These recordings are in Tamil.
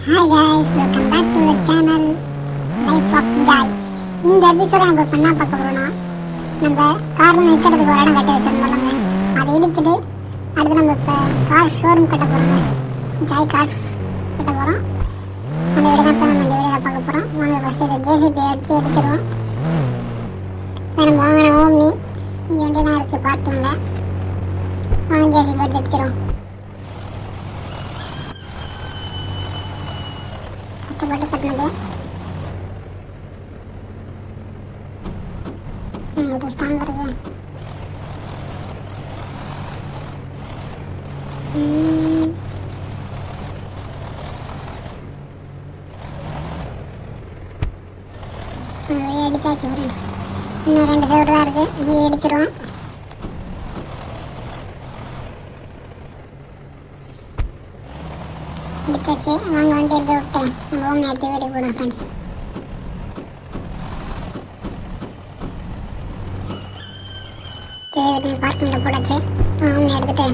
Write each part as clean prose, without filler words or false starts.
Hi guys, welcome back to the channel Life of Joy. இந்த எபிசோட நம்ம பண்ணா பார்க்க போறோம்னா நம்ம கார் நிறுத்துறதுக்கு ஒரு இடம் கட்டி வச்சிருந்தோம்ல, அதை இடிச்சிட்டு அடுத்து நம்ம இப்போ கார் ஷோரூம் கட்ட போறோங்க. ஜாய் கார்ஸ் கட்ட போறோம். அந்த வீடு தான் இப்போ நம்ம இந்த வீடியோவில் பார்க்க போறோம். வாங்க ஃபர்ஸ்ட் இதை ஜேசிபி அடிச்சு எடுத்துருவோம். நம்ம வாங்கின ஓம்னி இங்கே வண்டி தான் இருக்குது பார்க்கிங்கில். வாங்க ஜேசிபி எடுத்து எடுத்துருவோம். கஷ்டப்பட்டு கட்டினது இது ஸ்ட்ராங் இருக்கு. அடிச்சாச்சு ஃப்ரெண்ட்ஸ். இன்னும் 2 சைடு தான் இருக்கு, இது அடிச்சிருவோம். அடிச்சாச்சு. வாங்க வண்டி எடுத்து விட்டேன். நம்ம ஓம்னி எடுத்து வீட்டுக்கு போனோம் ஃப்ரெண்ட்ஸ். பார்க்கிங்கில் போடாச்சு. ஓம்னி எடுத்துட்டு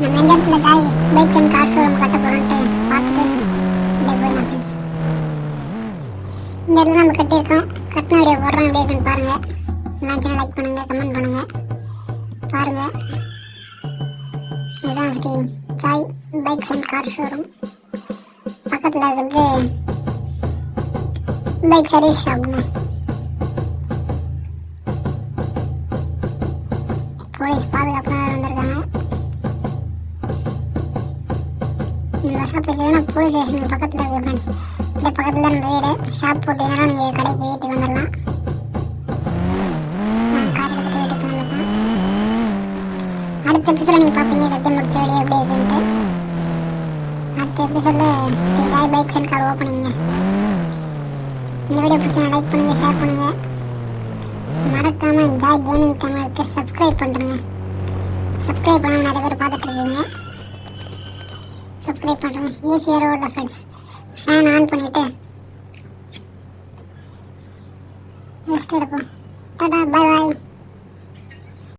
நம்ம எந்த இடத்துல Joy bikes and car showroom கட்ட போகிறோன்ட்டு பார்த்துட்டு அப்படியே போயிடலாம் ஃப்ரெண்ட்ஸ். இந்த இடத்துல நம்ம கட்டியிருக்கோம். கட்டின வீடியோ போடுறோம், எப்படி இருக்குன்னு பாருங்கள். எல்லாம் லைக் பண்ணுங்கள், கமெண்ட் பண்ணுங்கள். பாருங்கள், இதுதான் Sri Joy bikes and car showroom. பக்கத்தில் இருக்கிறது பைக் சர்வீஸ் ஷாப்னு. போலீஸ் பாதுகாப்பாக வந்திருக்காங்க. இந்த ஷாப் இல்லைன்னா போலீஸ் ஸ்டேஷன் பக்கத்தில் இருக்குது ஃப்ரெண்ட்ஸ். இந்த பக்கத்தில் தான் நம்ம வீடு. ஷாப் போட்டிங்கன்னா நீங்கள் கடைக்கு வீட்டுக்கு வந்துடலாம். கார் எடுத்துகிட்டு வீட்டுக்கு வந்துடலாம். அடுத்த எபிசோட நீங்கள் பார்ப்பீங்க கட்டி முடிச்ச வீடியோ எப்படி இருக்குன்ட்டு. அடுத்த எபிசோடில் Sri Joy bikes and car ஓப்பனிங்க. இந்த வீடியோ பிடிச்சா லைக் பண்ணுங்கள், ஷேர் பண்ணுங்கள். மறக்காமல் ஜாய் கேமிங் சேனலுக்கு சப்ஸ்கிரைப் பண்ணுறேங்க. சப்ஸ்கிரைப் பண்ணால் நிறைய பேர் பார்த்துட்ருக்கீங்க. சப்ஸ்கிரைப் பண்ணுறேங்க. ஈஸியாக ரோடில் ஃப்ரெண்ட்ஸ். ஃபேன் ஆன் பண்ணிவிட்டு ரெஸ்ட் எடுப்போம். டாடா, பை பாய்.